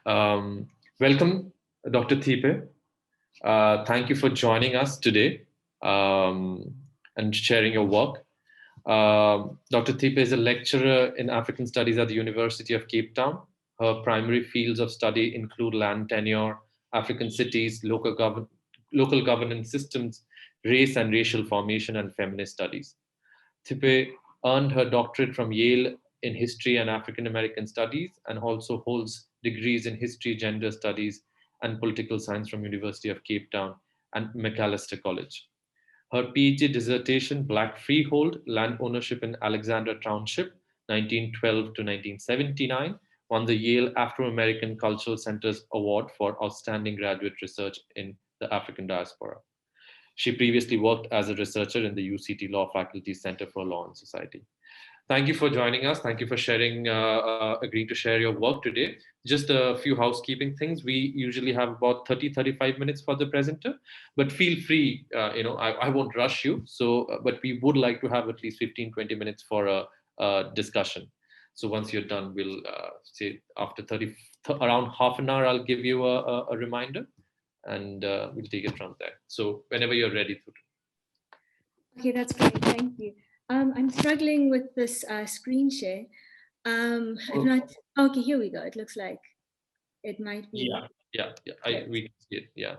Welcome, Dr. Thipe. Thank you for joining us today and sharing your work. Dr. Thipe is a lecturer in African Studies at the University of Cape Town. Her primary fields of study include land tenure, African cities, local governance systems, race and racial formation, and feminist studies. Thipe earned her doctorate from Yale in History and African American Studies and also holds degrees in History, Gender Studies, and Political Science from University of Cape Town and Macalester College. Her PhD dissertation, Black Freehold, Land Ownership in Alexandra Township, 1912 to 1979, won the Yale Afro-American Cultural Center's Award for Outstanding Graduate Research in the African Diaspora. She previously worked as a researcher in the UCT Law Faculty Center for Law and Society. Thank you for joining us. Thank you for agreeing to share your work today. Just a few housekeeping things. We usually have about 30-35 minutes for the presenter, but feel free, I won't rush you. But we would like to have at least 15-20 minutes for a discussion. So once you're done, we'll say after around half an hour, I'll give you a reminder and we'll take it from there. So whenever you're ready. Okay, that's great. Thank you. I'm struggling with this screen share. Okay, here we go. It looks like it might be. Yeah. We can see it, yeah.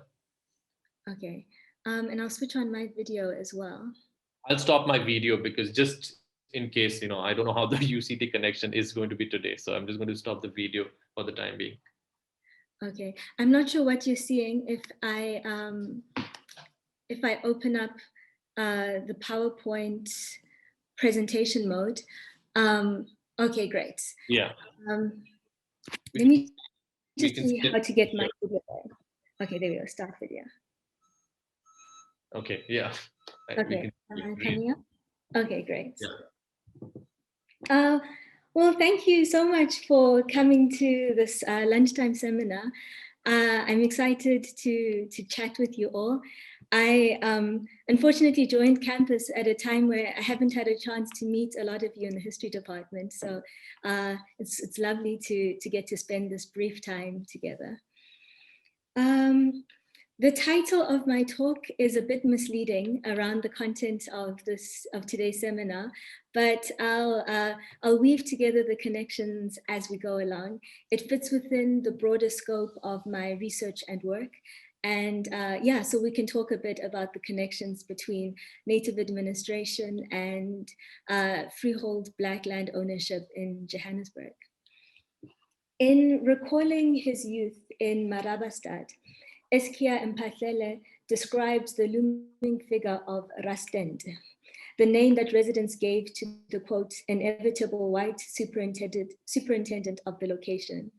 Okay, and I'll switch on my video as well. I'll stop my video because just in case, I don't know how the UCT connection is going to be today. So I'm just going to stop the video for the time being. Okay, I'm not sure what you're seeing. If I open up the PowerPoint presentation mode. Okay, great. Yeah. Let me just see how to get my video there. Okay, there we go. Start video. Okay, yeah. Okay, coming up. Okay, great. Yeah. Well, thank you so much for coming to this lunchtime seminar. I'm excited to chat with you all. I unfortunately joined campus at a time where I haven't had a chance to meet a lot of you in the history department. So it's lovely to get to spend this brief time together. The title of my talk is a bit misleading around the content of today's seminar, but I'll weave together the connections as we go along. It fits within the broader scope of my research and work. And so we can talk a bit about the connections between native administration and freehold Black land ownership in Johannesburg. In recalling his youth in Marabastad, Eskia Mphahlele describes the looming figure of Rastend, the name that residents gave to the, quote, inevitable white superintendent of the location,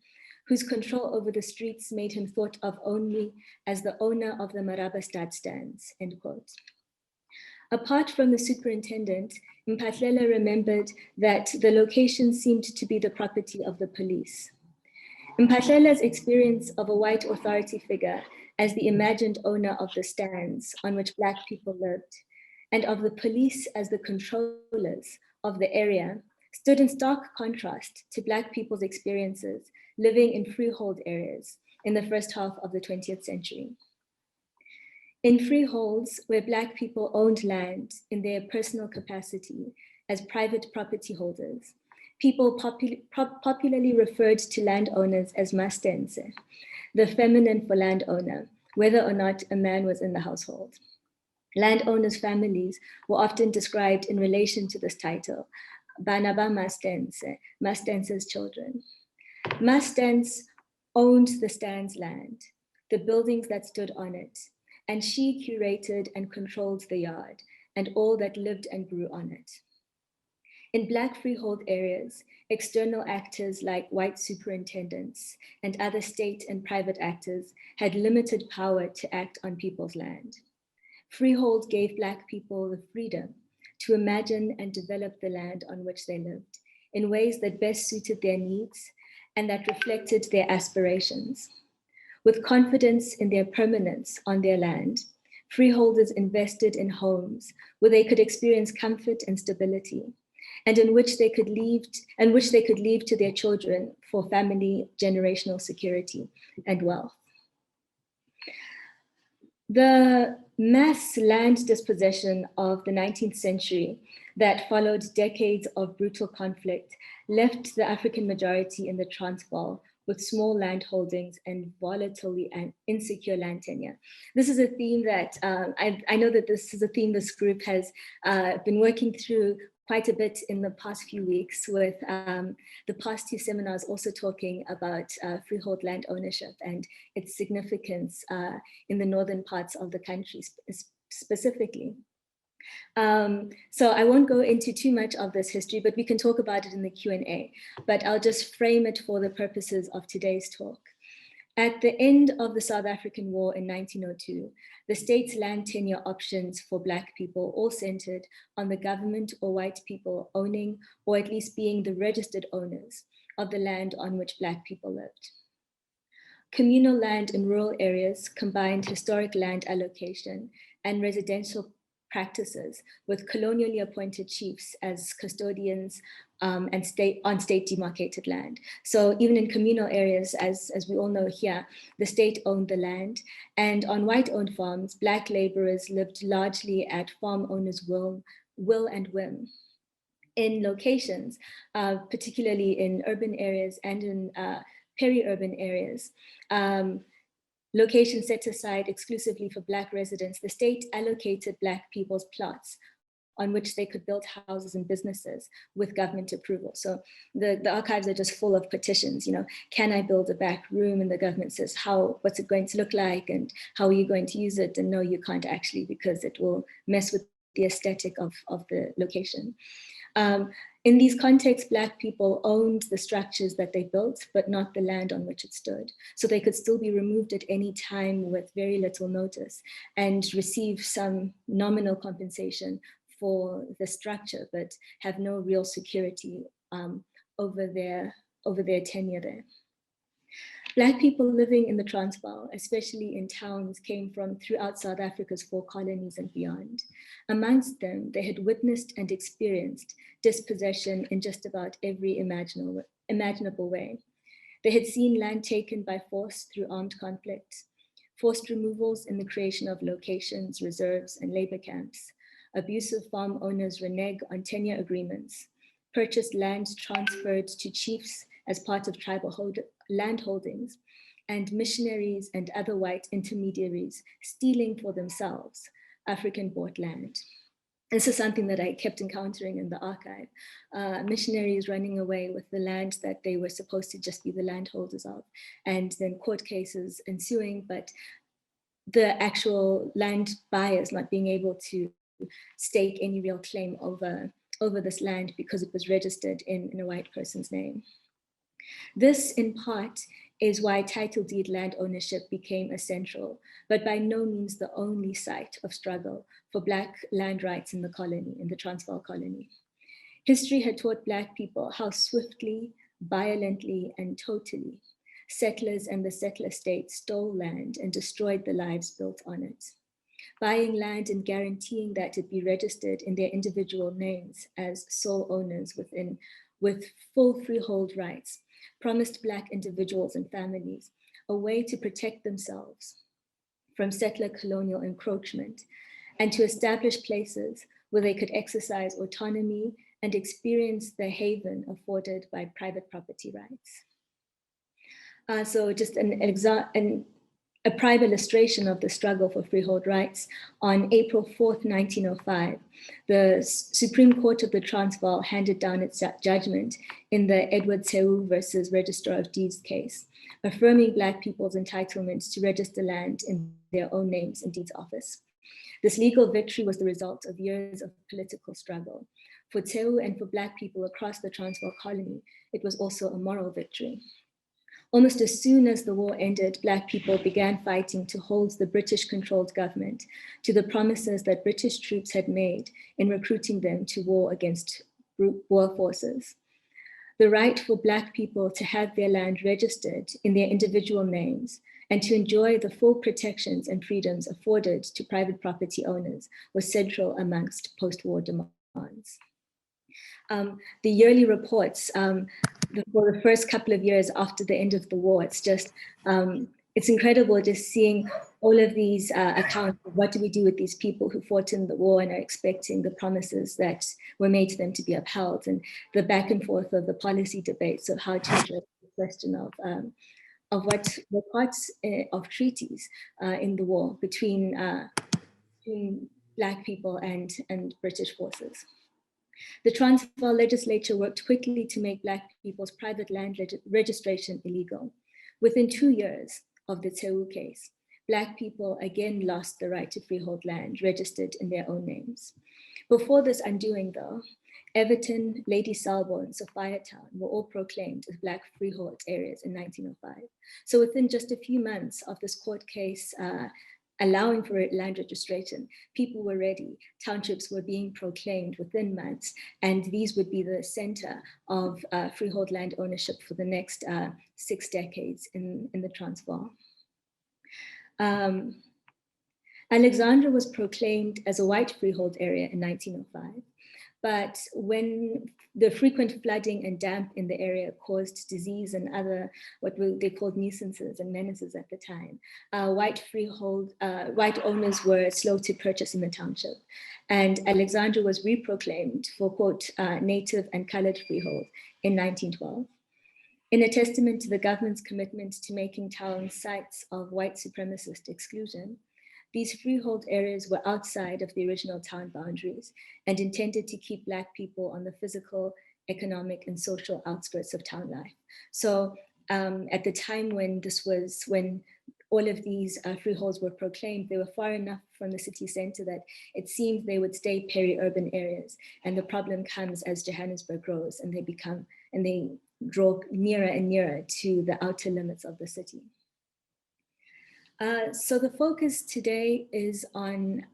whose control over the streets made him thought of only as the owner of the Marabastad stands, end quote. Apart from the superintendent, Mphahlele remembered that the location seemed to be the property of the police. Mphahlele's experience of a white authority figure as the imagined owner of the stands on which Black people lived, and of the police as the controllers of the area, stood in stark contrast to Black people's experiences living in freehold areas in the first half of the 20th century. In freeholds, where Black people owned land in their personal capacity as private property holders, people popularly referred to landowners as mastense, the feminine for landowner, whether or not a man was in the household. Landowners' families were often described in relation to this title, Banaba Mastense, Mastense's children. Mastens owned the stand's land, the buildings that stood on it, and she curated and controlled the yard and all that lived and grew on it. In Black freehold areas, external actors like white superintendents and other state and private actors had limited power to act on people's land. Freehold gave Black people the freedom to imagine and develop the land on which they lived in ways that best suited their needs and that reflected their aspirations. With confidence in their permanence on their land, freeholders invested in homes where they could experience comfort and stability, and in which they could leave to their children for family generational security and wealth. The mass land dispossession of the 19th century that followed decades of brutal conflict left the African majority in the Transvaal with small land holdings and volatilely and insecure land tenure. This is a theme that I know that this is a theme this group has been working through quite a bit in the past few weeks, with the past two seminars also talking about freehold land ownership and its significance in the northern parts of the country specifically. So I won't go into too much of this history, but we can talk about it in the Q&A, but I'll just frame it for the purposes of today's talk. At the end of the South African War in 1902, the state's land tenure options for Black people all centered on the government or white people owning, or at least being the registered owners of the land on which Black people lived. Communal land in rural areas combined historic land allocation and residential practices with colonially appointed chiefs as custodians and state demarcated land. So even in communal areas, as we all know here, the state owned the land, and on white-owned farms, Black laborers lived largely at farm owners' will and whim. In locations, particularly in urban areas and in peri-urban areas, locations set aside exclusively for Black residents, the state allocated Black people's plots on which they could build houses and businesses with government approval. So the archives are just full of petitions, can I build a back room? And the government says, what's it going to look like? And how are you going to use it? And no, you can't actually, because it will mess with the aesthetic of the location. In these contexts, Black people owned the structures that they built, but not the land on which it stood. So they could still be removed at any time with very little notice and receive some nominal compensation for the structure, but have no real security over their tenure there. Black people living in the Transvaal, especially in towns, came from throughout South Africa's 4 colonies and beyond. Amongst them, they had witnessed and experienced dispossession in just about every imaginable way. They had seen land taken by force through armed conflict, forced removals in the creation of locations, reserves, and labor camps, abusive farm owners renege on tenure agreements, purchased land transferred to chiefs as part of tribal land holdings, and missionaries and other white intermediaries stealing for themselves African-bought land. This is something that I kept encountering in the archive. Missionaries running away with the land that they were supposed to just be the landholders of, and then court cases ensuing, but the actual land buyers not being able to stake any real claim over this land because it was registered in a white person's name. This, in part, is why title deed land ownership became essential, but by no means the only site of struggle for Black land rights in the colony, in the Transvaal colony. History had taught Black people how swiftly, violently, and totally settlers and the settler state stole land and destroyed the lives built on it. Buying land and guaranteeing that it be registered in their individual names as sole owners with full freehold rights promised Black individuals and families a way to protect themselves from settler colonial encroachment and to establish places where they could exercise autonomy and experience the haven afforded by private property rights. So just a prime illustration of the struggle for freehold rights, on April 4th, 1905, the Supreme Court of the Transvaal handed down its judgment in the Edward Seu versus Registrar of Deeds case, affirming Black people's entitlements to register land in their own names in Deeds Office. This legal victory was the result of years of political struggle. For Seu and for Black people across the Transvaal colony, it was also a moral victory. Almost as soon as the war ended, Black people began fighting to hold the British-controlled government to the promises that British troops had made in recruiting them to war against war forces. The right for Black people to have their land registered in their individual names and to enjoy the full protections and freedoms afforded to private property owners was central amongst post-war demands. The yearly reports for the first couple of years after the end of the war, it's incredible just seeing all of these accounts of what do we do with these people who fought in the war and are expecting the promises that were made to them to be upheld, and the back and forth of the policy debates of how to address the question of what were parts of treaties in the war between Black people and British forces. The Transvaal legislature worked quickly to make Black people's private land registration illegal. Within 2 years of the Teu case, Black people again lost the right to freehold land registered in their own names. Before this undoing though, Everton, Lady Selborne, and Sophiatown were all proclaimed as Black freehold areas in 1905. So within just a few months of this court case allowing for land registration, people were ready. Townships were being proclaimed within months, and these would be the center of freehold land ownership for the next 6 decades in the Transvaal. Alexandra was proclaimed as a white freehold area in 1905. But when the frequent flooding and damp in the area caused disease and other what they called nuisances and menaces at the time, white owners were slow to purchase in the township. And Alexandra was reproclaimed for, quote, native and colored freehold in 1912. In a testament to the government's commitment to making towns sites of white supremacist exclusion, these freehold areas were outside of the original town boundaries and intended to keep Black people on the physical, economic, and social outskirts of town life. So at the time when all of these freeholds were proclaimed, they were far enough from the city center that it seemed they would stay peri-urban areas. And the problem comes as Johannesburg grows and they draw nearer and nearer to the outer limits of the city. So the focus today is on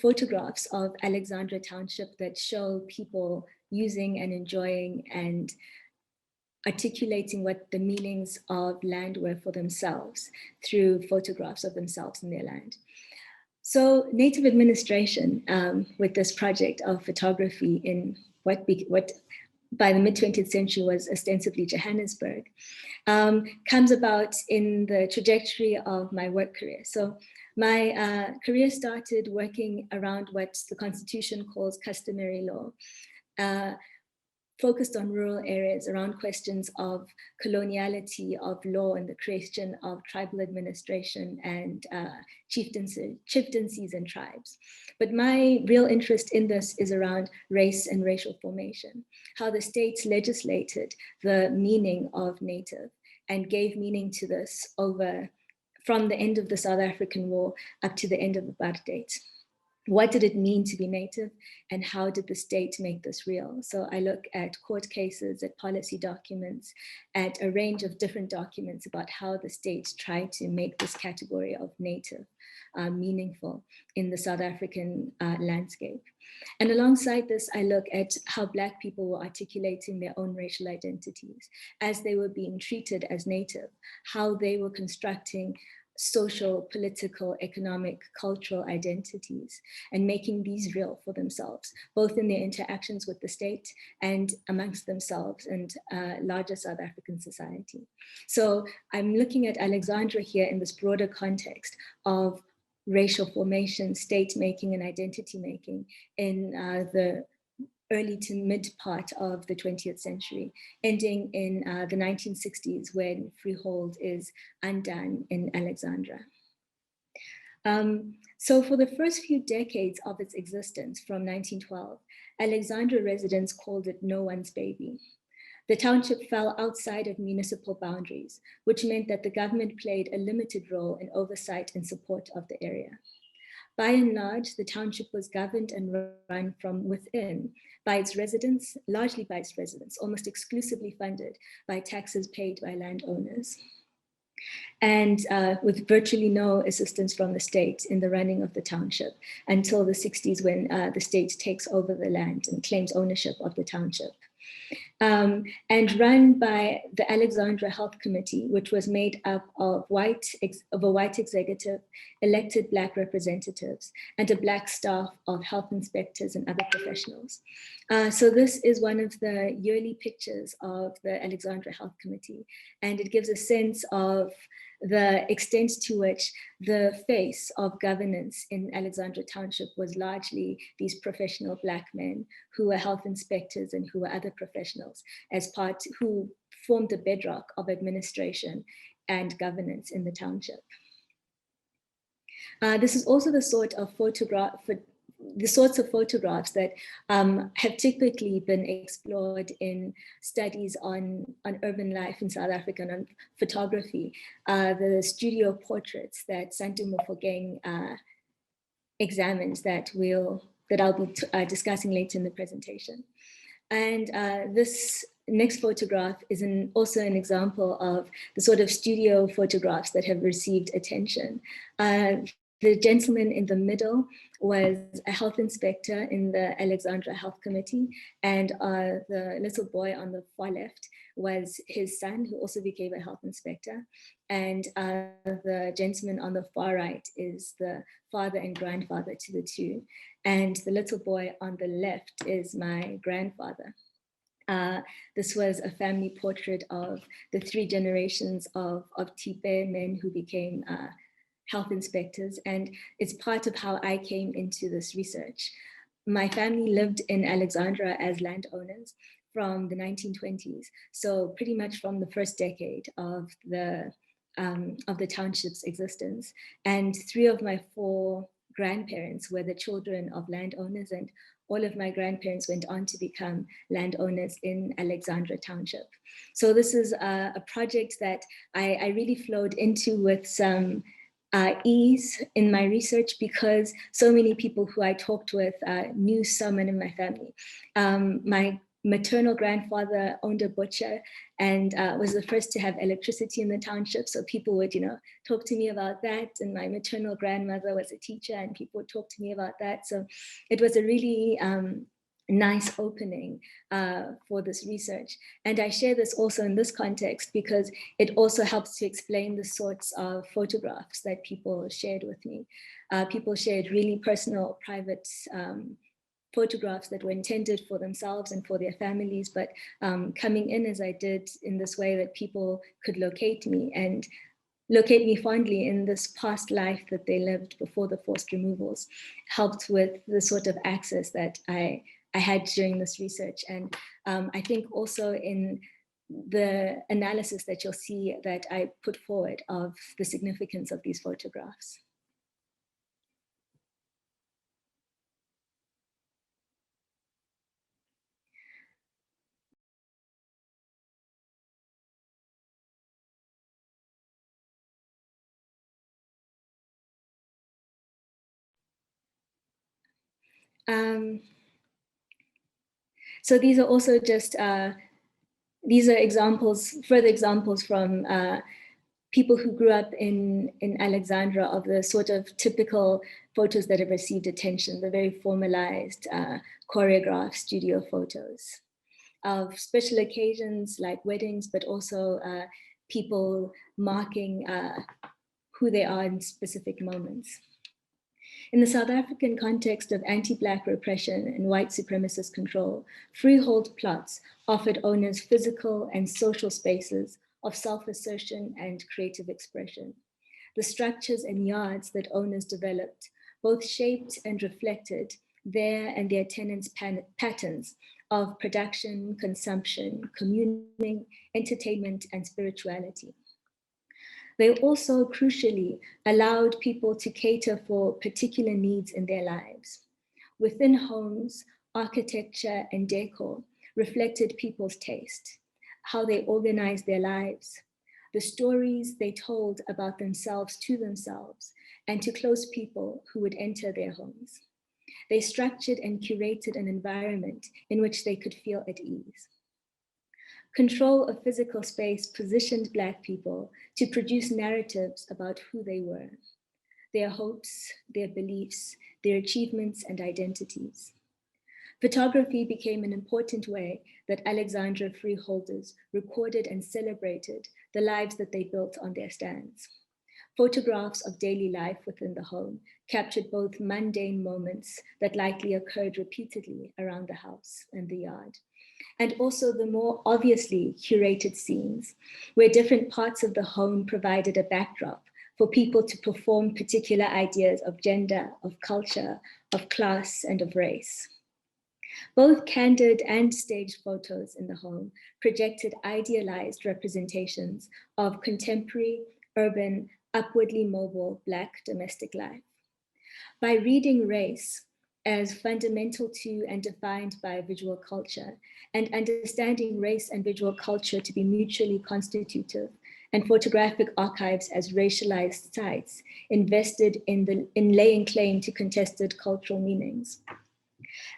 photographs of Alexandra Township that show people using and enjoying and articulating what the meanings of land were for themselves through photographs of themselves and their land. So Native administration with this project of photography in what by the mid-20th century was ostensibly Johannesburg, comes about in the trajectory of my work career. So my career started working around what the Constitution calls customary law, focused on rural areas around questions of coloniality, of law, and the creation of tribal administration and chieftaincies and tribes. But my real interest in this is around race and racial formation, how the states legislated the meaning of native and gave meaning to this from the end of the South African War up to the end of apartheid. What did it mean to be native, and how did the state make this real? So I look at court cases, at policy documents, at a range of different documents about how the state tried to make this category of native meaningful in the South African landscape. And alongside this, I look at how Black people were articulating their own racial identities as they were being treated as native, how they were constructing social, political, economic, cultural identities and making these real for themselves, both in their interactions with the state and amongst themselves and larger South African society. So I'm looking at Alexandra here in this broader context of racial formation, state making and identity making in the early to mid part of the 20th century, ending in the 1960s when freehold is undone in Alexandra. So for the first few decades of its existence from 1912, Alexandra residents called it no one's baby. The township fell outside of municipal boundaries, which meant that the government played a limited role in oversight and support of the area. By and large, the township was governed and run from within by its residents, largely by its residents, almost exclusively funded by taxes paid by landowners. And with virtually no assistance from the state in the running of the township until the 60s when the state takes over the land and claims ownership of the township. and run by the Alexandra Health Committee, which was made up of a white executive, elected Black representatives, and a Black staff of health inspectors and other professionals. So this is one of the yearly pictures of the Alexandra Health Committee, and it gives a sense of the extent to which the face of governance in Alexandra Township was largely these professional Black men who were health inspectors and who were other professionals who formed the bedrock of administration and governance in the township. This is also the sorts of photographs that have typically been explored in studies on urban life in South Africa and on photography. The studio portraits that Santu Mofokeng examines that I'll be discussing later in the presentation. And this next photograph is also an example of the sort of studio photographs that have received attention. The gentleman in the middle was a health inspector in the Alexandra Health Committee, and the little boy on the far left was his son, who also became a health inspector. And the gentleman on the far right is the father and grandfather to the two. And the little boy on the left is my grandfather. This was a family portrait of the three generations of Thipe men who became health inspectors, and it's part of how I came into this research. My family lived in Alexandra as landowners from the 1920s, so pretty much from the first decade of the township's existence. And 3 of my 4 grandparents were the children of landowners, and all of my grandparents went on to become landowners in Alexandra Township. So this is a project that I really flowed into with some ease in my research, because so many people who I talked with knew someone in my family. My maternal grandfather owned a butcher and was the first to have electricity in the township. So people would, talk to me about that. And my maternal grandmother was a teacher and people would talk to me about that. So it was a really nice opening for this research. And I share this also in this context because it also helps to explain the sorts of photographs that people shared with me. People shared really personal, private photographs that were intended for themselves and for their families, but coming in as I did in this way that people could locate me and locate me fondly in this past life that they lived before the forced removals, helped with the sort of access that I had during this research. And I think also in the analysis that you'll see that I put forward of the significance of these photographs. So these are also just, these are examples, further examples from people who grew up in Alexandra of the sort of typical photos that have received attention, the very formalized choreographed studio photos of special occasions like weddings, but also people marking who they are in specific moments. In the South African context of anti-Black repression and white supremacist control, freehold plots offered owners physical and social spaces of self-assertion and creative expression. The structures and yards that owners developed both shaped and reflected their and their tenants' patterns of production, consumption, communing, entertainment, and spirituality. They also crucially allowed people to cater for particular needs in their lives. Within homes, architecture and decor reflected people's taste, how they organized their lives, the stories they told about themselves to themselves and to close people who would enter their homes. They structured and curated an environment in which they could feel at ease. Control of physical space positioned Black people to produce narratives about who they were, their hopes, their beliefs, their achievements and identities. Photography became an important way that Alexandra freeholders recorded and celebrated the lives that they built on their stands. Photographs of daily life within the home captured both mundane moments that likely occurred repeatedly around the house and the yard, and also the more obviously curated scenes where different parts of the home provided a backdrop for people to perform particular ideas of gender, of culture, of class, and of race. Both candid and staged photos in the home projected idealized representations of contemporary, urban, upwardly mobile Black domestic life. By reading race as fundamental to and defined by visual culture, and understanding race and visual culture to be mutually constitutive, and photographic archives as racialized sites invested in laying claim to contested cultural meanings,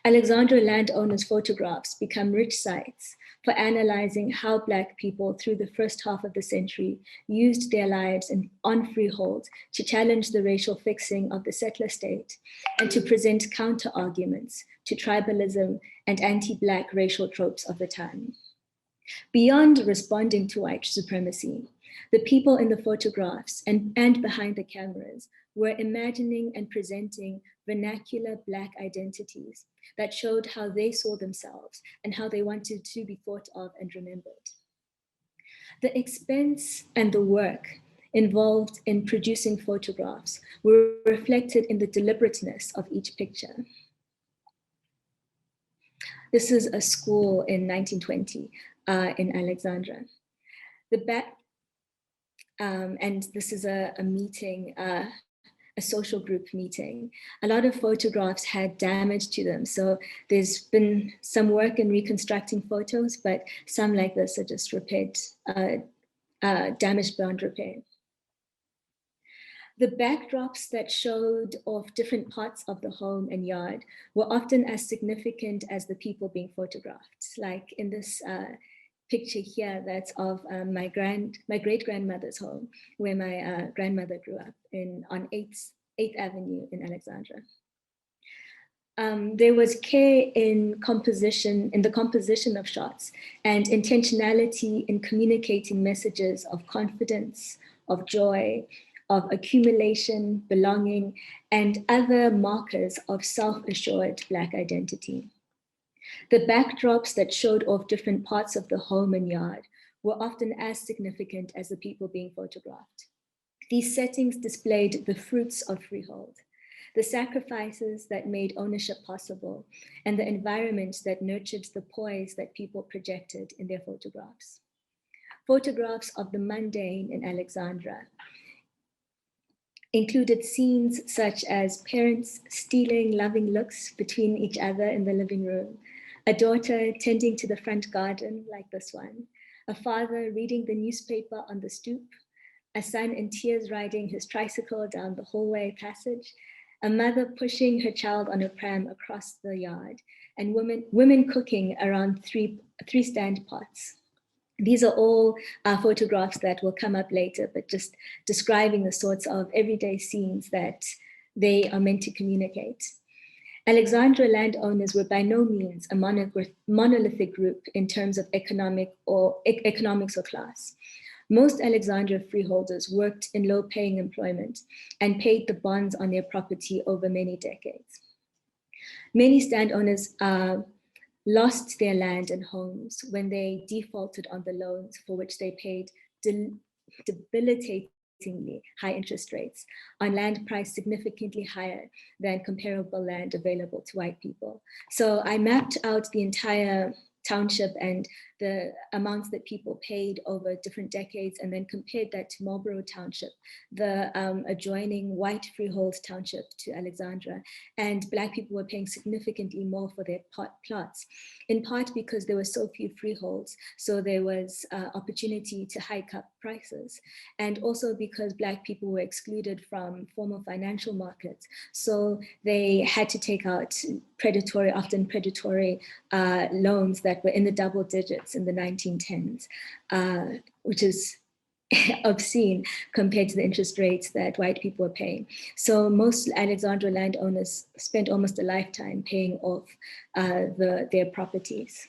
Alexandra landowners' photographs become rich sites for analyzing how Black people through the first half of the century used their lives on freehold to challenge the racial fixing of the settler state and to present counter-arguments to tribalism and anti-Black racial tropes of the time. Beyond responding to white supremacy, the people in the photographs and behind the cameras were imagining and presenting vernacular Black identities that showed how they saw themselves and how they wanted to be thought of and remembered. The expense and the work involved in producing photographs were reflected in the deliberateness of each picture. This is a school in 1920 in Alexandra. And this is a meeting, a social group meeting. A lot of photographs had damage to them. So there's been some work in reconstructing photos, but some like this are just repaired, damaged beyond repair. The backdrops that showed off different parts of the home and yard were often as significant as the people being photographed. Like in this picture here, that's of my great-grandmother's home, where my grandmother grew up on 8th Avenue in Alexandra. There was care in the composition of shots, and intentionality in communicating messages of confidence, of joy, of accumulation, belonging, and other markers of self-assured Black identity. The backdrops that showed off different parts of the home and yard were often as significant as the people being photographed. These settings displayed the fruits of freehold, the sacrifices that made ownership possible, and the environment that nurtured the poise that people projected in their photographs. Photographs of the mundane in Alexandra included scenes such as parents stealing loving looks between each other in the living room, a daughter tending to the front garden like this one, a father reading the newspaper on the stoop, a son in tears riding his tricycle down the hallway passage, a mother pushing her child on a pram across the yard, and women cooking around three stand pots. These are all photographs that will come up later, but just describing the sorts of everyday scenes that they are meant to communicate. Alexandra landowners were by no means a monolithic group in terms of economics or class. Most Alexandra freeholders worked in low-paying employment and paid the bonds on their property over many decades. Many standowners lost their land and homes when they defaulted on the loans for which they paid debilitatingly high interest rates on land priced significantly higher than comparable land available to white people. So I mapped out the entire township and the amounts that people paid over different decades, and then compared that to Marlborough Township, the adjoining white freehold township to Alexandra. And Black people were paying significantly more for their plots, in part because there were so few freeholds, so there was opportunity to hike up prices, and also because Black people were excluded from formal financial markets, so they had to take out often predatory loans that were in the double digits in the 1910s, which is obscene compared to the interest rates that white people were paying. So most Alexandra landowners spent almost a lifetime paying off their properties.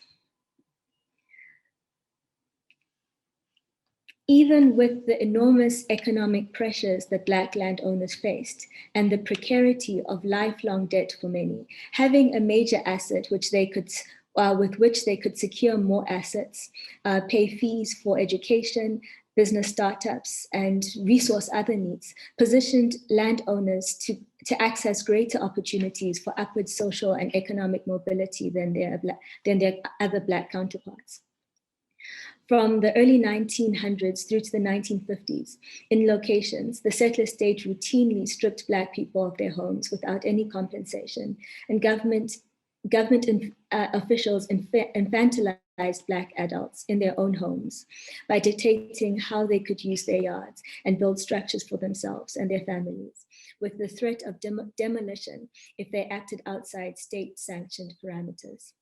Even with the enormous economic pressures that Black landowners faced and the precarity of lifelong debt for many, having a major asset which they could, with which they could secure more assets, pay fees for education, business startups, and resource other needs, positioned landowners to access greater opportunities for upward social and economic mobility than their other Black counterparts. From the early 1900s through to the 1950s, in locations, the settler state routinely stripped Black people of their homes without any compensation, and government officials infantilized Black adults in their own homes by dictating how they could use their yards and build structures for themselves and their families, with the threat of demolition if they acted outside state-sanctioned parameters.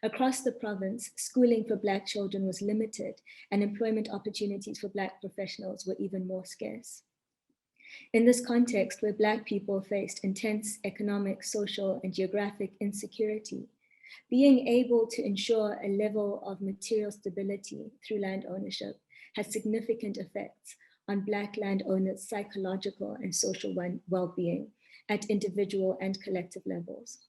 Across the province, schooling for Black children was limited, and employment opportunities for Black professionals were even more scarce. In this context, where Black people faced intense economic, social, and geographic insecurity, being able to ensure a level of material stability through land ownership had significant effects on Black landowners' psychological and social well-being at individual and collective levels.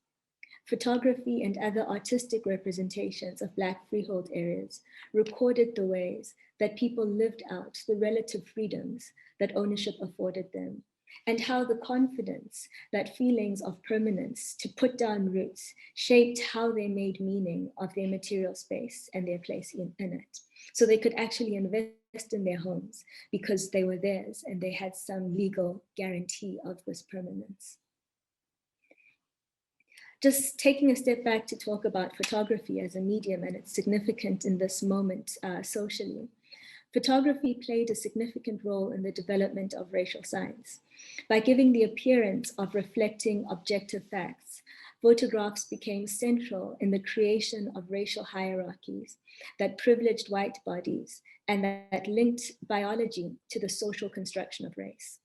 Photography and other artistic representations of Black freehold areas recorded the ways that people lived out the relative freedoms that ownership afforded them, and how the confidence that feelings of permanence to put down roots shaped how they made meaning of their material space and their place in it. So they could actually invest in their homes because they were theirs and they had some legal guarantee of this permanence. Just taking a step back to talk about photography as a medium and its significance in this moment socially. Photography played a significant role in the development of racial science. By giving the appearance of reflecting objective facts, photographs became central in the creation of racial hierarchies that privileged white bodies and that linked biology to the social construction of race.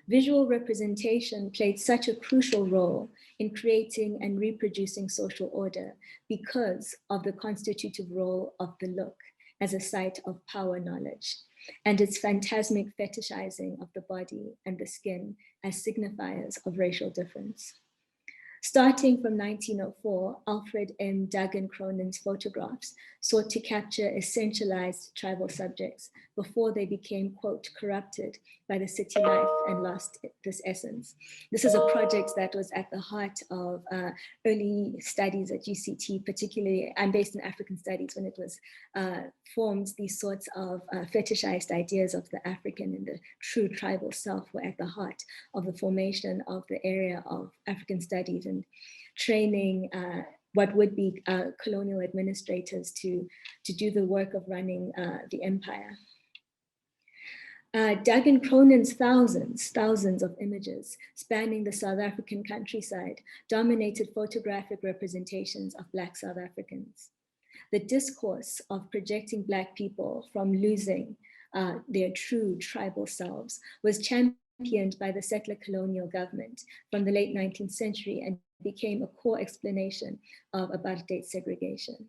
Visual representation played such a crucial role in creating and reproducing social order because of the constitutive role of the look as a site of power knowledge and its phantasmic fetishizing of the body and the skin as signifiers of racial difference. Starting from 1904, Alfred M. Duggan Cronin's photographs sought to capture essentialized tribal subjects before they became, quote, corrupted by the city life and lost this essence. This is a project that was at the heart of early studies at UCT, particularly, I'm based in African studies, when it was formed, these sorts of fetishized ideas of the African and the true tribal self were at the heart of the formation of the area of African studies and training what would be colonial administrators to do the work of running the empire. Duggan Cronin's thousands of images spanning the South African countryside dominated photographic representations of Black South Africans. The discourse of projecting Black people from losing their true tribal selves was championed by the settler colonial government from the late 19th century and became a core explanation of apartheid segregation.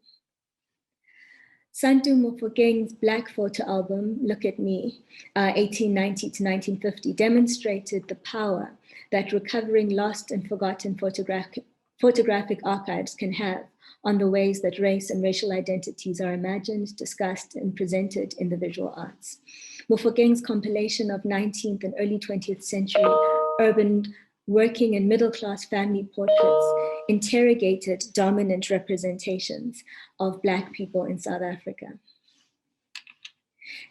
Santu Mofokeng's Black photo album, Look at Me, 1890 to 1950, demonstrated the power that recovering lost and forgotten photographic archives can have on the ways that race and racial identities are imagined, discussed, and presented in the visual arts. Mofokeng's compilation of 19th and early 20th century urban working and middle-class family portraits interrogated dominant representations of Black people in South Africa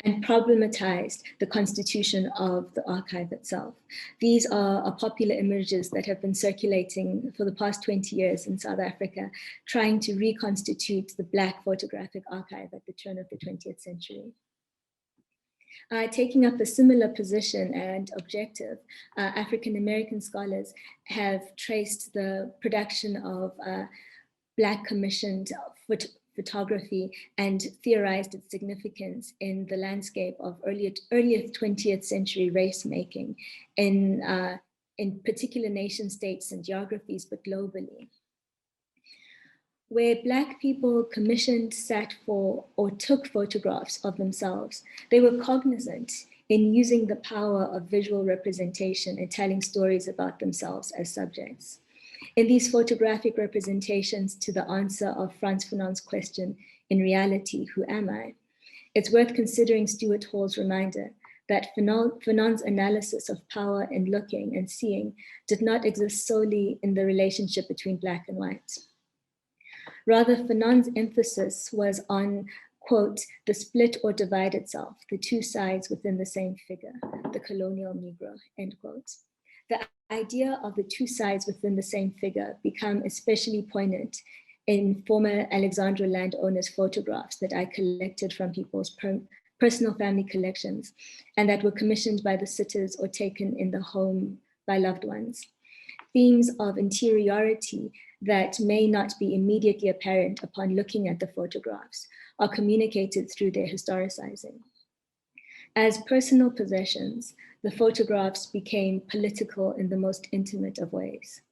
and problematized the constitution of the archive itself. These are popular images that have been circulating for the past 20 years in South Africa, trying to reconstitute the Black photographic archive at the turn of the 20th century. Taking up a similar position and objective, African-American scholars have traced the production of Black commissioned photography and theorized its significance in the landscape of earlier 20th century race making in particular nation states and geographies, but globally. Where Black people commissioned, sat for, or took photographs of themselves, they were cognizant in using the power of visual representation and telling stories about themselves as subjects. In these photographic representations to the answer of Frantz Fanon's question, in reality, who am I? It's worth considering Stuart Hall's reminder that Fanon's analysis of power in looking and seeing did not exist solely in the relationship between Black and white. Rather, Fanon's emphasis was on, quote, the split or divided self, the two sides within the same figure, the colonial Negro, end quote. The idea of the two sides within the same figure become especially poignant in former Alexandra landowners' photographs that I collected from people's personal family collections and that were commissioned by the sitters or taken in the home by loved ones. Themes of interiority that may not be immediately apparent upon looking at the photographs are communicated through their historicizing. As personal possessions, the photographs became political in the most intimate of ways.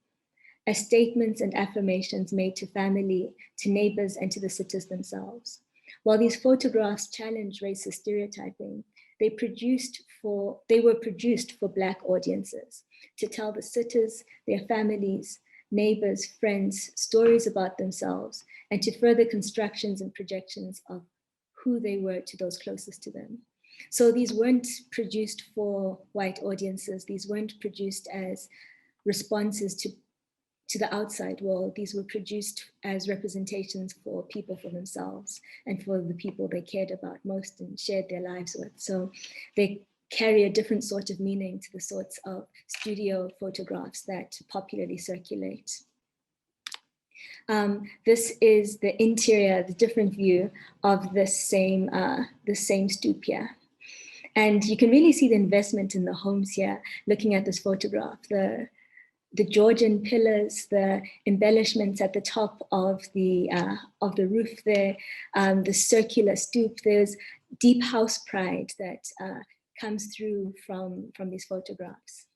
As statements and affirmations made to family, to neighbors, and to the sitters themselves. While these photographs challenged racist stereotyping, they were produced for Black audiences to tell the sitters, their families, neighbors, friends, stories about themselves, and to further constructions and projections of who they were to those closest to them. So these weren't produced for white audiences. These weren't produced as responses to the outside world. These were produced as representations for people, for themselves, and for the people they cared about most and shared their lives with. So they carry a different sort of meaning to the sorts of studio photographs that popularly circulate. This is the interior, the different view of this same stoop here. And you can really see the investment in the homes here, looking at this photograph, the Georgian pillars, the embellishments at the top of the roof there, the circular stoop. There's deep house pride that comes through from these photographs.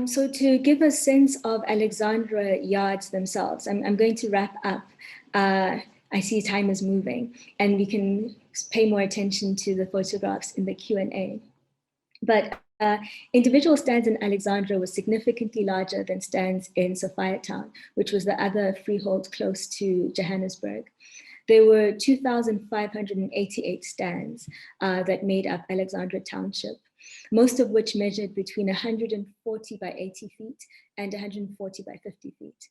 So to give a sense of Alexandra yards themselves, I'm going to wrap up. I see time is moving and we can pay more attention to the photographs in the Q&A. But individual stands in Alexandra was significantly larger than stands in Sophiatown, which was the other freehold close to Johannesburg. There were 2,588 stands that made up Alexandra Township, most of which measured between 140 by 80 feet and 140 by 50 feet.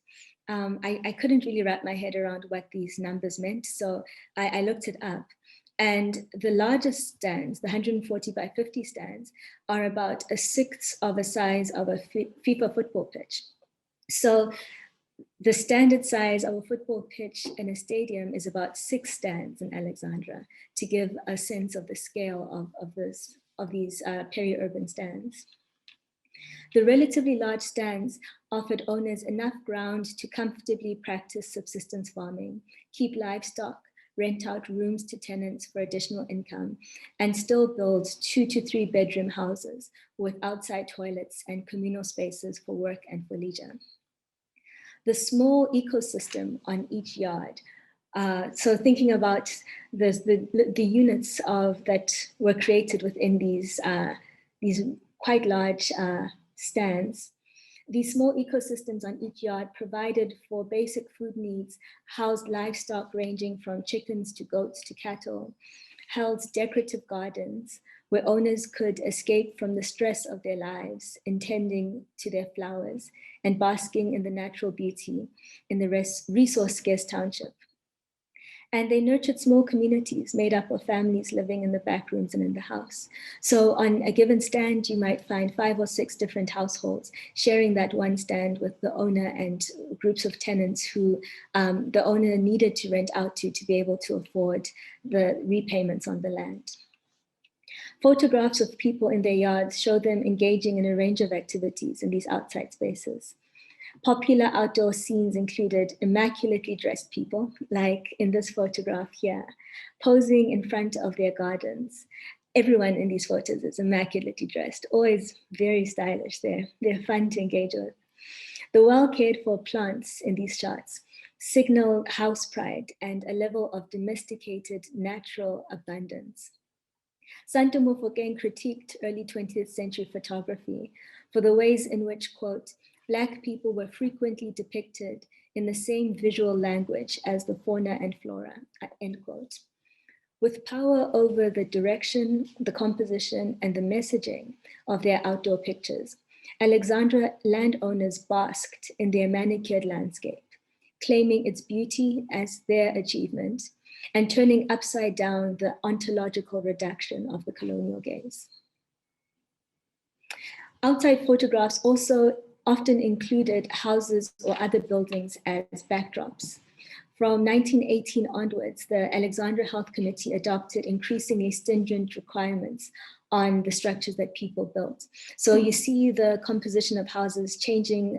I couldn't really wrap my head around what these numbers meant, so I looked it up. And the largest stands, the 140 by 50 stands, are about a sixth of the size of a FIFA football pitch. So the standard size of a football pitch in a stadium is about 6 stands in Alexandra, to give a sense of the scale of these peri-urban stands. The relatively large stands offered owners enough ground to comfortably practice subsistence farming, keep livestock, rent out rooms to tenants for additional income, and still build 2 to 3 bedroom houses with outside toilets and communal spaces for work and for leisure. The small ecosystem on each yard, so thinking about the units that were created within these quite large stands, these small ecosystems on each yard provided for basic food needs, housed livestock ranging from chickens to goats to cattle, held decorative gardens where owners could escape from the stress of their lives in tending to their flowers and basking in the natural beauty in the resource-scarce township. And they nurtured small communities made up of families living in the back rooms and in the house. So on a given stand, you might find 5 or 6 different households sharing that one stand with the owner and groups of tenants who the owner needed to rent out to be able to afford the repayments on the land. Photographs of people in their yards show them engaging in a range of activities in these outside spaces. Popular outdoor scenes included immaculately dressed people, like in this photograph here, posing in front of their gardens. Everyone in these photos is immaculately dressed, always very stylish. They're fun to engage with. The well cared for plants in these shots signal house pride and a level of domesticated natural abundance. Santo Mofokeng critiqued early 20th century photography for the ways in which, quote, Black people were frequently depicted in the same visual language as the fauna and flora, end quote. With power over the direction, the composition, and the messaging of their outdoor pictures, Alexandra landowners basked in their manicured landscape, claiming its beauty as their achievement and turning upside down the ontological reduction of the colonial gaze. Outside photographs also often included houses or other buildings as backdrops. From 1918 onwards, the Alexandra Health Committee adopted increasingly stringent requirements on the structures that people built. So you see the composition of houses changing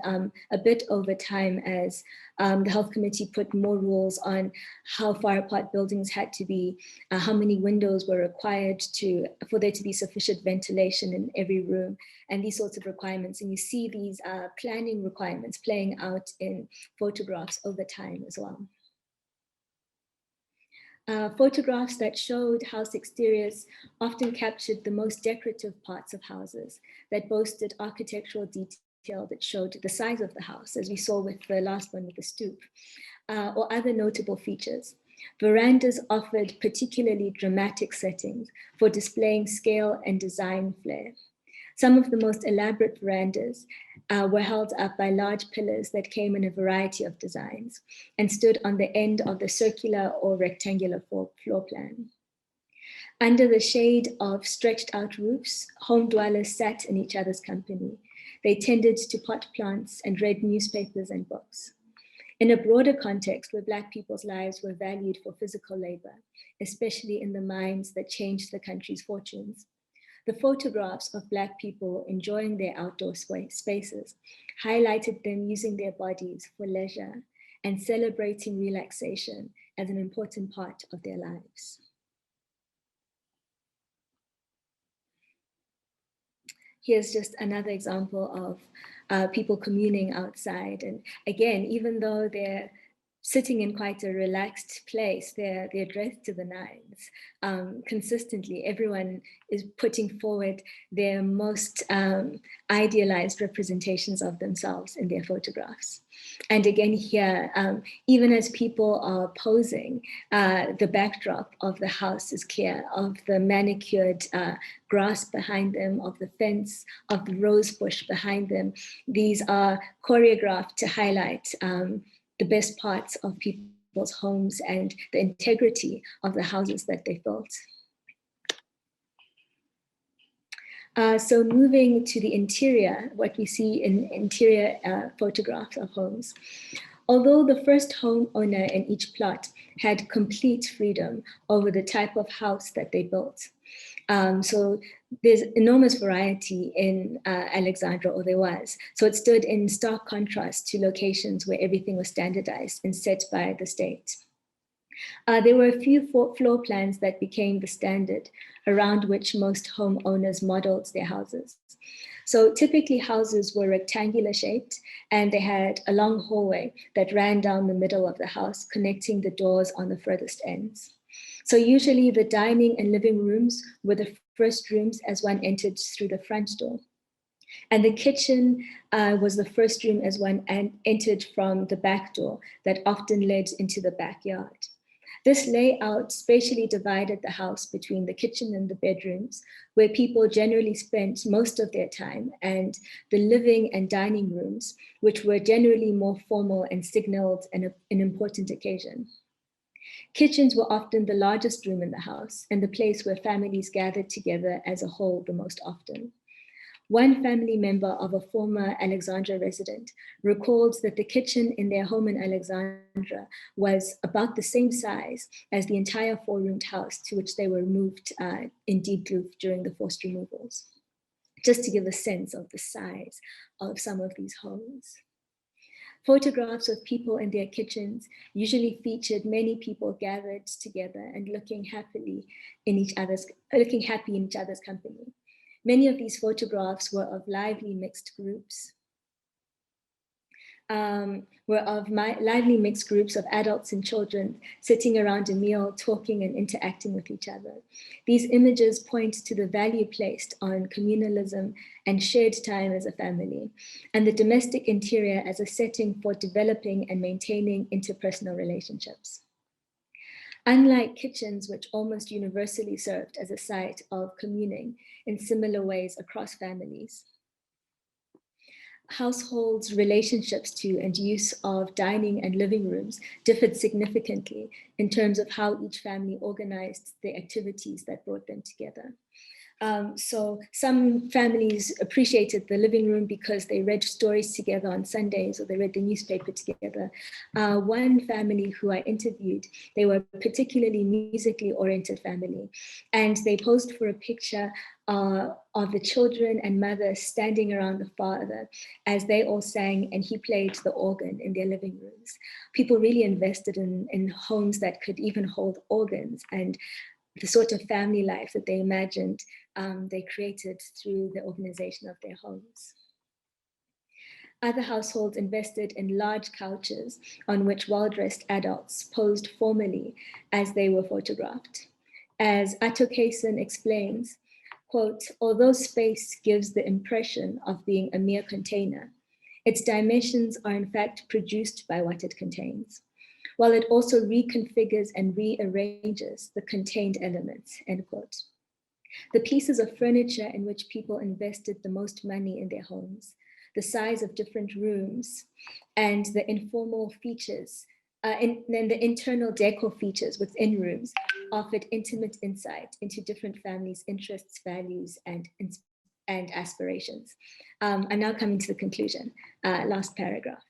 a bit over time as the Health Committee put more rules on how far apart buildings had to be, how many windows were required for there to be sufficient ventilation in every room, and these sorts of requirements. And you see these planning requirements playing out in photographs over time as well. Photographs that showed house exteriors often captured the most decorative parts of houses that boasted architectural detail that showed the size of the house, as we saw with the last one with the stoop, or other notable features. Verandas offered particularly dramatic settings for displaying scale and design flair. Some of the most elaborate verandas were held up by large pillars that came in a variety of designs and stood on the end of the circular or rectangular floor plan. Under the shade of stretched out roofs, home dwellers sat in each other's company. They tended to pot plants and read newspapers and books. In a broader context where Black people's lives were valued for physical labor, especially in the mines that changed the country's fortunes, the photographs of Black people enjoying their outdoor spaces highlighted them using their bodies for leisure and celebrating relaxation as an important part of their lives. Here's just another example of people communing outside. And again, even though they're sitting in quite a relaxed place, they're dressed to the nines. Consistently, everyone is putting forward their most idealized representations of themselves in their photographs. And again here, even as people are posing, the backdrop of the house is clear, of the manicured grass behind them, of the fence, of the rose bush behind them. These are choreographed to highlight the best parts of people's homes and the integrity of the houses that they built. So moving to the interior, what we see in interior photographs of homes. Although the first homeowner in each plot had complete freedom over the type of house that they built. So there's enormous variety in Alexandra, or there was. So it stood in stark contrast to locations where everything was standardized and set by the state. There were a few floor plans that became the standard around which most homeowners modeled their houses. So typically houses were rectangular shaped and they had a long hallway that ran down the middle of the house, connecting the doors on the furthest ends. So usually the dining and living rooms were the first rooms as one entered through the front door. And the kitchen was the first room as one entered from the back door that often led into the backyard. This layout spatially divided the house between the kitchen and the bedrooms, where people generally spent most of their time, and the living and dining rooms, which were generally more formal and signaled an important occasion. Kitchens were often the largest room in the house and the place where families gathered together as a whole the most often. One family member of a former Alexandra resident recalled that the kitchen in their home in Alexandra was about the same size as the entire four-roomed house to which they were moved in Diepkloof during the forced removals, just to give a sense of the size of some of these homes. Photographs of people in their kitchens usually featured many people gathered together and looking happy in each other's company. Many of these photographs were of lively mixed groups. Lively mixed groups of adults and children sitting around a meal, talking and interacting with each other. These images point to the value placed on communalism and shared time as a family, and the domestic interior as a setting for developing and maintaining interpersonal relationships. Unlike kitchens, which almost universally served as a site of communing in similar ways across families, households' relationships to and use of dining and living rooms differed significantly in terms of how each family organized the activities that brought them together. So some families appreciated the living room because they read stories together on Sundays or they read the newspaper together. One family who I interviewed, they were a particularly musically oriented family, and they posed for a picture of the children and mother standing around the father as they all sang and he played the organ in their living rooms. People really invested in homes that could even hold organs, and the sort of family life that they imagined they created through the organization of their homes. Other households invested in large couches on which well-dressed adults posed formally as they were photographed. As Atokeson explains, quote, although space gives the impression of being a mere container, its dimensions are in fact produced by what it contains, while it also reconfigures and rearranges the contained elements, end quote. The pieces of furniture in which people invested the most money in their homes, the size of different rooms, and the informal features, and the internal decor features within rooms offered intimate insight into different families' interests, values, and aspirations. I'm now coming to the conclusion, last paragraph.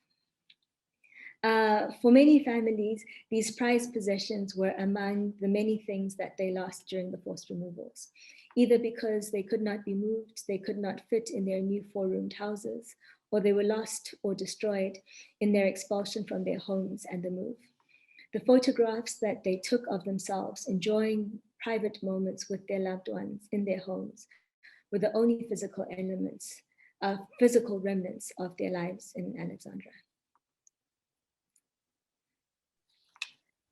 For many families, these prized possessions were among the many things that they lost during the forced removals, either because they could not be moved, they could not fit in their new four-roomed houses, or they were lost or destroyed in their expulsion from their homes and the move. The photographs that they took of themselves enjoying private moments with their loved ones in their homes were the only physical remnants of their lives in Alexandra.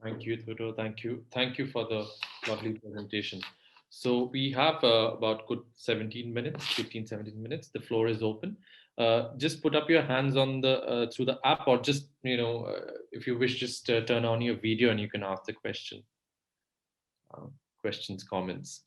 Thank you, Thuto. Thank you. Thank you for the lovely presentation. So we have about good 17 minutes, 15, 17 minutes. The floor is open. Just put up your hands on the through the app, or just, if you wish, just turn on your video and you can ask the question. Questions, comments.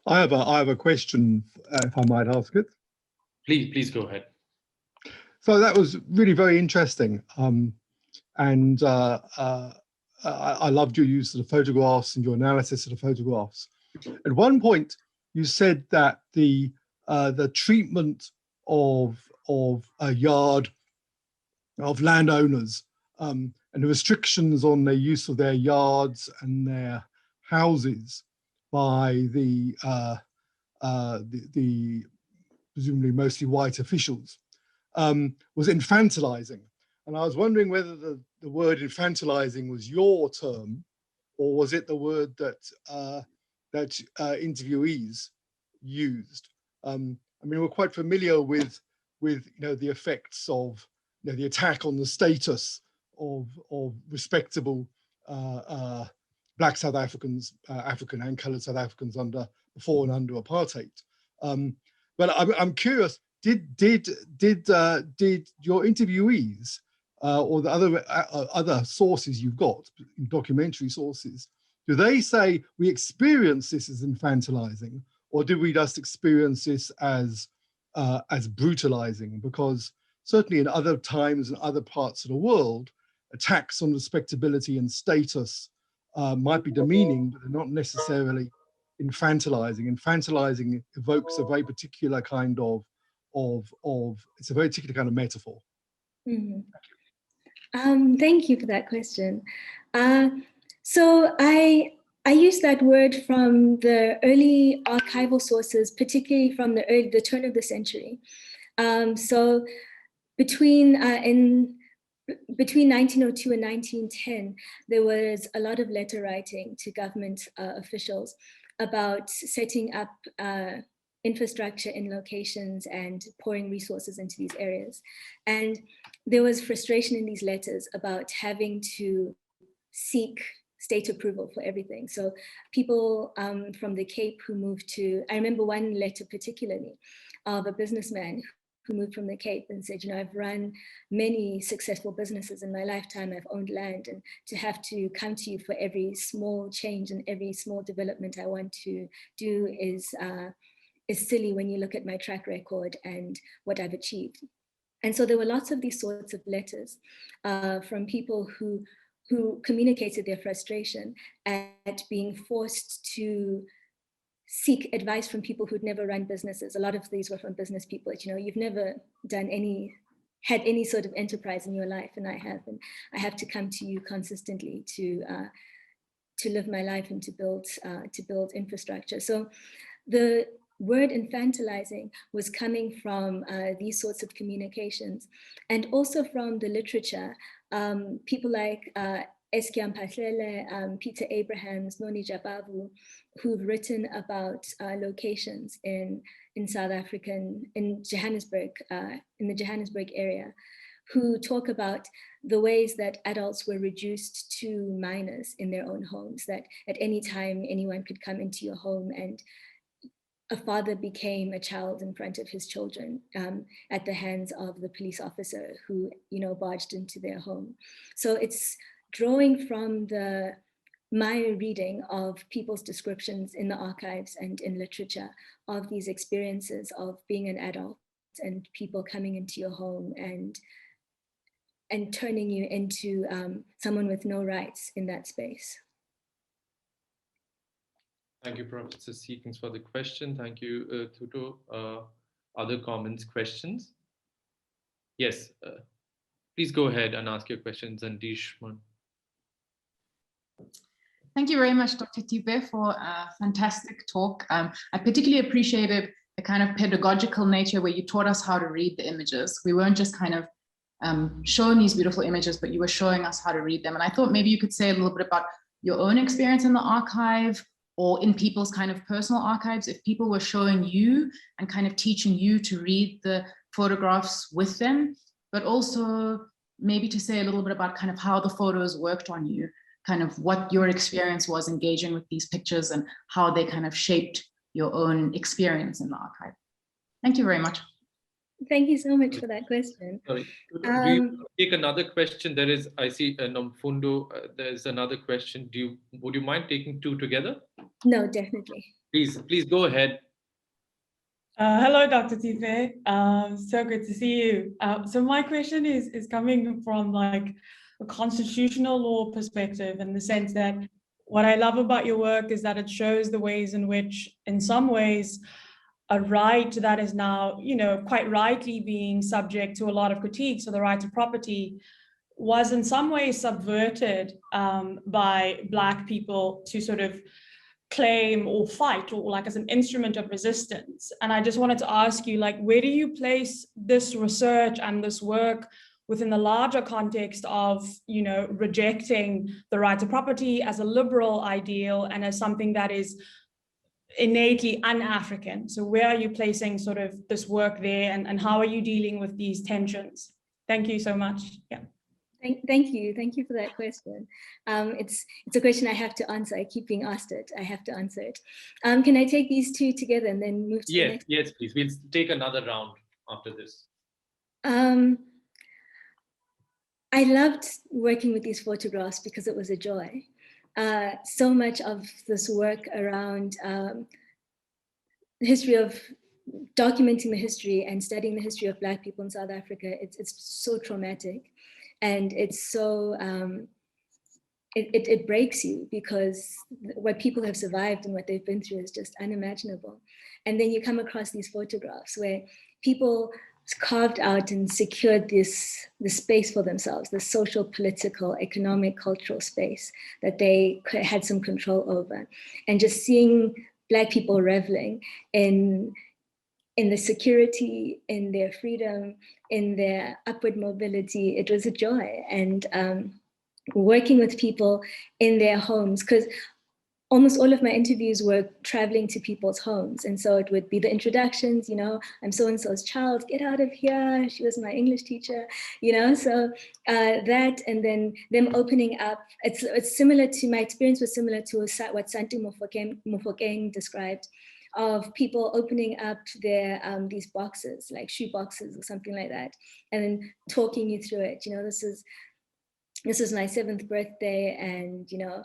I have a question, if I might ask it. Please go ahead. So that was really very interesting, and I loved your use of the photographs and your analysis of the photographs. At one point, you said that the treatment of a yard of landowners and the restrictions on their use of their yards and their houses by the presumably mostly white officials was infantilizing. And I was wondering whether the word infantilizing was your term, or was it the word that interviewees used? I mean, we're quite familiar with the effects of the attack on the status of respectable Black South Africans, African and coloured South Africans before and under apartheid. But I'm curious, did your interviewees or the other sources you've got, documentary sources, do they say we experience this as infantilizing, or did we just experience this as brutalizing? Because certainly in other times and other parts of the world, attacks on respectability and status might be demeaning, but they're not necessarily infantilizing. Infantilizing evokes a very particular kind it's a very particular kind of metaphor. Mm-hmm. Thank you for that question. So I use that word from the early archival sources, particularly from the turn of the century. So between 1902 and 1910, there was a lot of letter writing to government officials about setting up infrastructure in locations and pouring resources into these areas. And there was frustration in these letters about having to seek state approval for everything. So people from the Cape who moved to, I remember one letter particularly of a businessman who moved from the Cape and said, I've run many successful businesses in my lifetime, I've owned land, and to have to come to you for every small change and every small development I want to do is silly when you look at my track record and what I've achieved. And so there were lots of these sorts of letters from people who communicated their frustration at being forced to seek advice from people who'd never run businesses. A lot of these were from business people that, you've never had any sort of enterprise in your life, and I have, and I have to come to you consistently to live my life and to build infrastructure. So the word infantilizing was coming from these sorts of communications, and also from the literature. People like Eskiam Pahlele, Peter Abrahams, Noni Jabavu, who've written about locations in South Africa, in Johannesburg, in the Johannesburg area, who talk about the ways that adults were reduced to minors in their own homes, that at any time anyone could come into your home, and a father became a child in front of his children at the hands of the police officer who, barged into their home. So it's drawing from my reading of people's descriptions in the archives and in literature of these experiences of being an adult and people coming into your home and turning you into someone with no rights in that space. Thank you, Professor Seekins, for the question. Thank you, Thuto. Other comments, questions? Yes, please go ahead and ask your questions, Zandish. Thank you very much, Dr. Thipe, for a fantastic talk. I particularly appreciated the kind of pedagogical nature where you taught us how to read the images. We weren't just kind of shown these beautiful images, but you were showing us how to read them. And I thought maybe you could say a little bit about your own experience in the archive, or in people's kind of personal archives, if people were showing you and kind of teaching you to read the photographs with them, but also maybe to say a little bit about kind of how the photos worked on you, kind of what your experience was engaging with these pictures and how they kind of shaped your own experience in the archive. Thank you very much. Thank you so much for that question. Sorry, we take another question. There is, I see Nomfundo, there's another question. Would you mind taking two together? No, definitely. Please go ahead. Hello, Dr. Thipe. So good to see you. So my question is coming from like a constitutional law perspective, in the sense that what I love about your work is that it shows the ways in which, in some ways, a right that is now, quite rightly being subject to a lot of critiques, so the right to property, was in some ways subverted by Black people to sort of claim or fight, or like as an instrument of resistance. And I just wanted to ask you, like, where do you place this research and this work within the larger context of, rejecting the right to property as a liberal ideal and as something that is innately un-African? So where are you placing sort of this work there, and how are you dealing with these tensions? Thank you so much. Yeah. Thank you for that question. It's a question I have to answer. I keep being asked it. I have to answer it. Can I take these two together and then move to the next? Yes, please. We'll take another round after this. I loved working with these photographs because it was a joy. So much of this work around history of documenting the history and studying the history of Black people in South Africa, it's so traumatic, and it's so, it breaks you, because what people have survived and what they've been through is just unimaginable. And then you come across these photographs where people carved out and secured the space for themselves, the social, political, economic, cultural space that they had some control over. And just seeing Black people reveling in the security, in their freedom, in their upward mobility, it was a joy. And working with people in their homes, because almost all of my interviews were traveling to people's homes. And so it would be the introductions, you know, I'm so-and-so's child, get out of here. She was my English teacher, you know, so that, and then them opening up. It's similar to, my experience was similar to what Santi Mofokeng described, of people opening up their these boxes, like shoe boxes or something like that, and then talking you through it. You know, this is my 7th birthday, and, you know,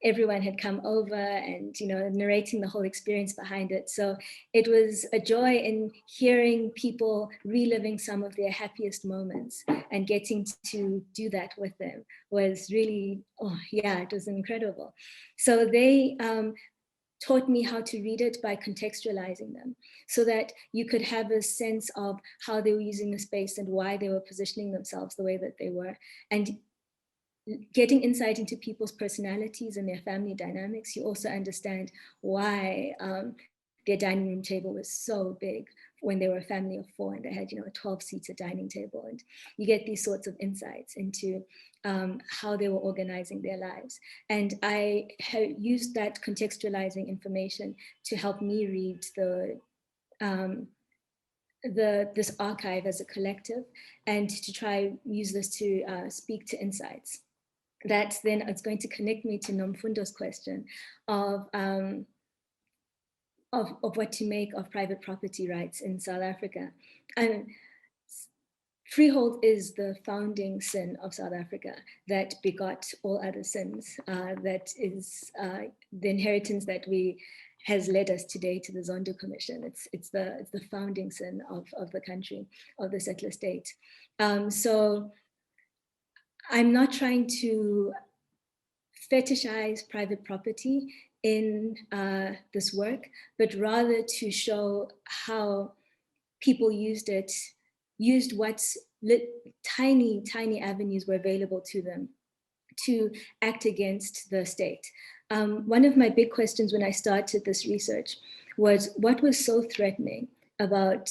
everyone had come over, and, you know, narrating the whole experience behind it. So it was a joy in hearing people reliving some of their happiest moments, and getting to do that with them was really, oh yeah, it was incredible. So they taught me how to read it by contextualizing them, so that you could have a sense of how they were using the space and why they were positioning themselves the way that they were. And getting insight into people's personalities and their family dynamics, you also understand why their dining room table was so big when they were a family of 4 and they had, you know, a 12-seater dining table. And you get these sorts of insights into how they were organizing their lives. And I have used that contextualizing information to help me read this archive as a collective, and to try use this to speak to insights. That then it's going to connect me to Nomfundo's question of what to make of private property rights in South Africa. And freehold is the founding sin of South Africa that begot all other sins. That is the inheritance that has led us today to the Zondo Commission. It's the founding sin of the country, of the settler state. So I'm not trying to fetishize private property in this work, but rather to show how people used what tiny avenues were available to them to act against the state. One of my big questions when I started this research was, what was so threatening about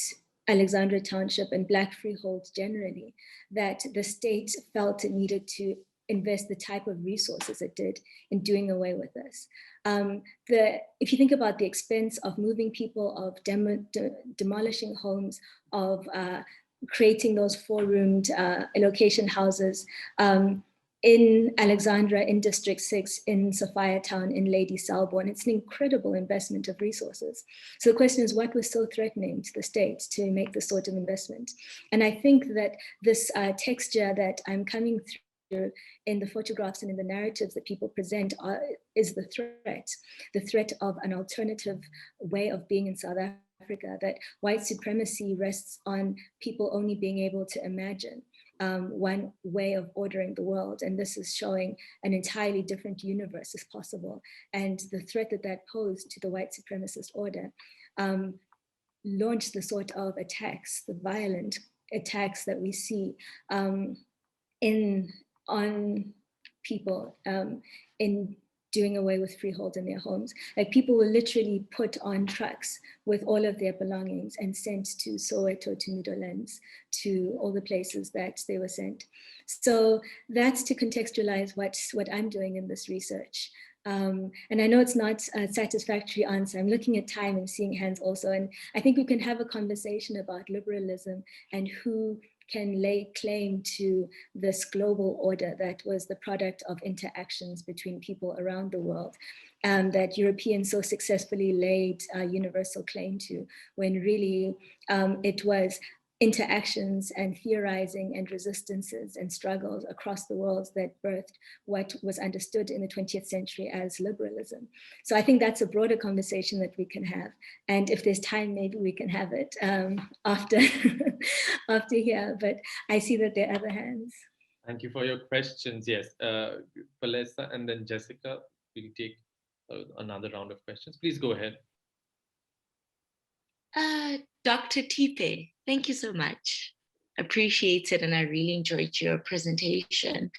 Alexandra Township and Black freeholds generally, that the state felt it needed to invest the type of resources it did in doing away with this. If you think about the expense of moving people, of demolishing homes, of creating those 4-roomed allocation houses in Alexandra, in District 6, in Sophia Town, in Lady Selborne, it's an incredible investment of resources. So the question is, what was so threatening to the state to make this sort of investment? And I think that this texture that I'm coming through in the photographs and in the narratives that people present is the threat of an alternative way of being in South Africa, that white supremacy rests on people only being able to imagine one way of ordering the world. And this is showing an entirely different universe is possible. And the threat that posed to the white supremacist order launched the sort of attacks, the violent attacks that we see on people in doing away with freehold in their homes. Like, people were literally put on trucks with all of their belongings and sent to Soweto, to Meadowlands, to all the places that they were sent. So that's to contextualize what I'm doing in this research. And I know it's not a satisfactory answer. I'm looking at time and seeing hands also. And I think we can have a conversation about liberalism and who can lay claim to this global order that was the product of interactions between people around the world, that Europeans so successfully laid a universal claim to, when really it was interactions and theorizing and resistances and struggles across the world that birthed what was understood in the 20th century as liberalism. So I think that's a broader conversation that we can have. And if there's time, maybe we can have it after, after here, but I see that there are other hands. Thank you for your questions. Yes, Palesa and then Jessica will take another round of questions. Please go ahead. Dr. Thipe, thank you so much. Appreciate it, and I really enjoyed your presentation.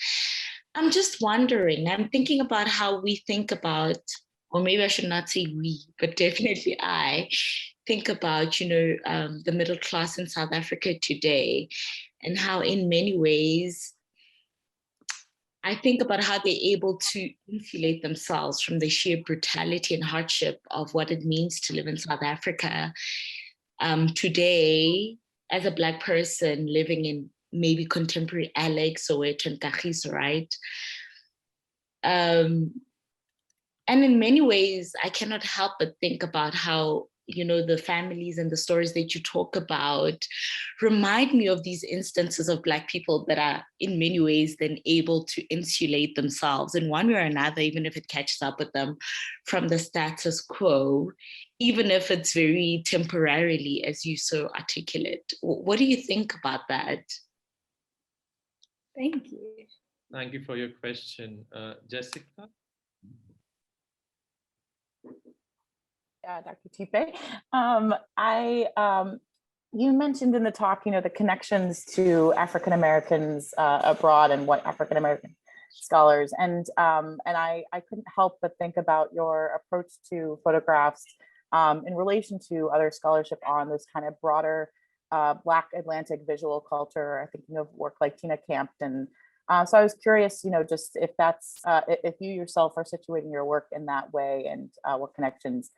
I'm just wondering, I'm thinking about how we think about, or maybe I should not say we, but definitely I think about, the middle class in South Africa today, and how in many ways, I think about how they're able to insulate themselves from the sheer brutality and hardship of what it means to live in South Africa. Today, as a Black person living in maybe contemporary Alex, Soweto, and Kagiso, right? And in many ways, I cannot help but think about how, the families and the stories that you talk about remind me of these instances of Black people that are in many ways then able to insulate themselves in one way or another, even if it catches up with them from the status quo, even if it's very temporarily, as you so articulate. What do you think about that? Thank you. Thank you for your question. Jessica? Dr. Thipe. You mentioned in the talk, the connections to African Americans abroad and what African American scholars, and I couldn't help but think about your approach to photographs in relation to other scholarship on this kind of broader Black Atlantic visual culture. I'm thinking of work like Tina Campton. So I was curious, just if that's if you yourself are situating your work in that way, and what connections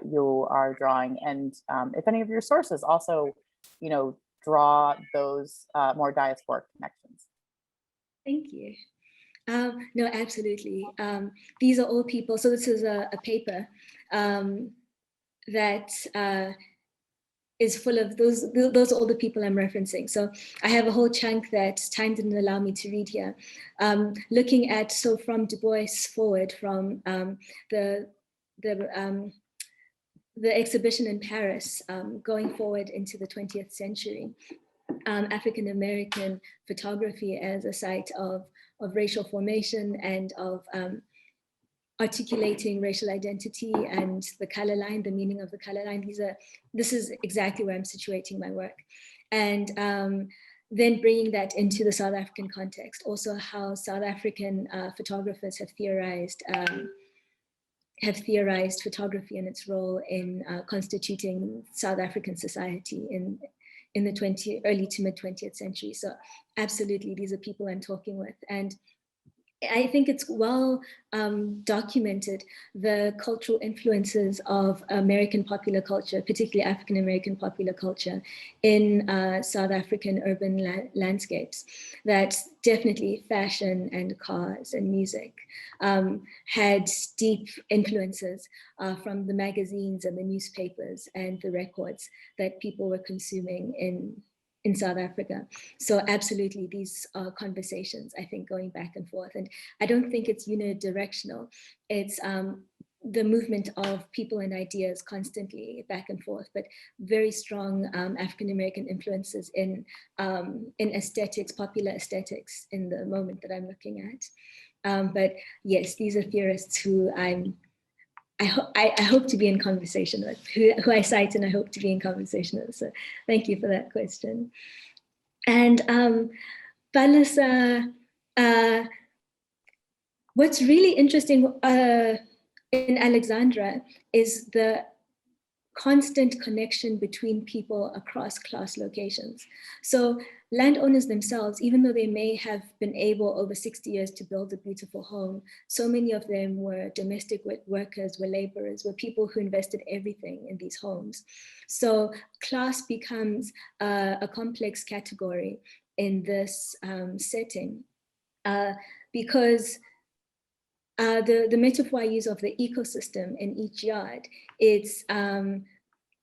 you are drawing, and if any of your sources also, draw those more diasporic connections. Thank you. No, absolutely. These are all people. So this is a paper that is full of those are all the people I'm referencing. So I have a whole chunk that time didn't allow me to read here. Looking at, so from Du Bois forward, from the exhibition in Paris, going forward into the 20th century, African American photography as a site of racial formation and of articulating racial identity and the color line, the meaning of the color line. This is exactly where I'm situating my work. And then bringing that into the South African context, also how South African photographers have theorized photography and its role in constituting South African society in the early to mid 20th century. So absolutely, these are people I'm talking with. And I think it's well documented, the cultural influences of American popular culture, particularly African American popular culture in South African urban landscapes, that definitely fashion and cars and music had deep influences from the magazines and the newspapers and the records that people were consuming in South Africa. So absolutely, these are conversations, I think, going back and forth. And I don't think it's unidirectional. It's the movement of people and ideas constantly back and forth, but very strong African-American influences in aesthetics, popular aesthetics in the moment that I'm looking at. But yes, these are theorists who I hope to be in conversation with, who I cite and I hope to be in conversation with. So thank you for that question. And Palesa, what's really interesting in Alexandra is the constant connection between people across class locations. So landowners themselves, even though they may have been able over 60 years to build a beautiful home, so many of them were domestic workers, were laborers, were people who invested everything in these homes. So class becomes a complex category in this setting because the metaphor I use of the ecosystem in each yard, it's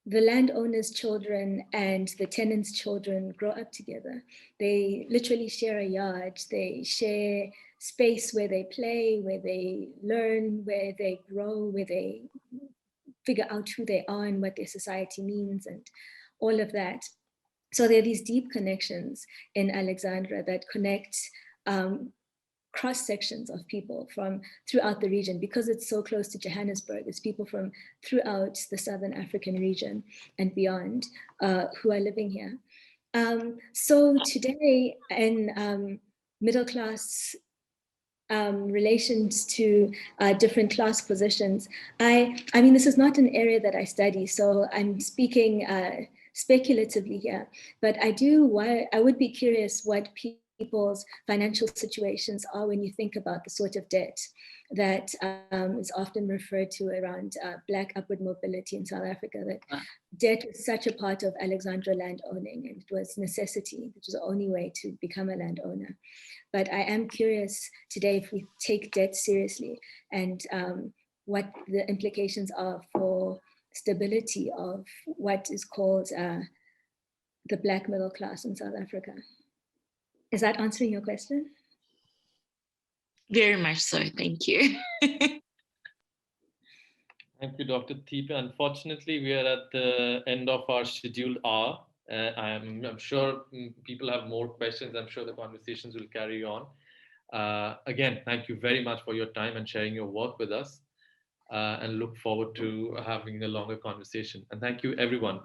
the landowner's children and the tenant's children grow up together. They literally share a yard. They share space where they play, where they learn, where they grow, where they figure out who they are and what their society means and all of that. So there are these deep connections in Alexandra that connect cross sections of people from throughout the region. Because it's so close to Johannesburg, it's people from throughout the Southern African region and beyond who are living here. So today in middle class relations to different class positions, I mean, this is not an area that I study, so I'm speaking speculatively here, but I would be curious what people's financial situations are when you think about the sort of debt that is often referred to around Black upward mobility in South Africa, that debt was such a part of Alexandra land owning, and it was necessity. It was the only way to become a landowner. But I am curious today if we take debt seriously and what the implications are for stability of what is called the Black middle class in South Africa. Is that answering your question? Very much so, thank you. Thank you, Dr. Thipe. Unfortunately, we are at the end of our scheduled hour. I'm sure people have more questions. I'm sure the conversations will carry on. Again, thank you very much for your time and sharing your work with us, and look forward to having a longer conversation. And thank you everyone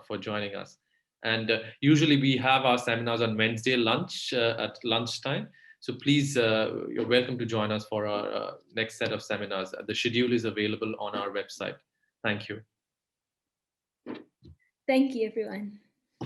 for joining us. And usually we have our seminars on Wednesday lunch at lunchtime. So please, you're welcome to join us for our next set of seminars. The schedule is available on our website. Thank you. Thank you, everyone.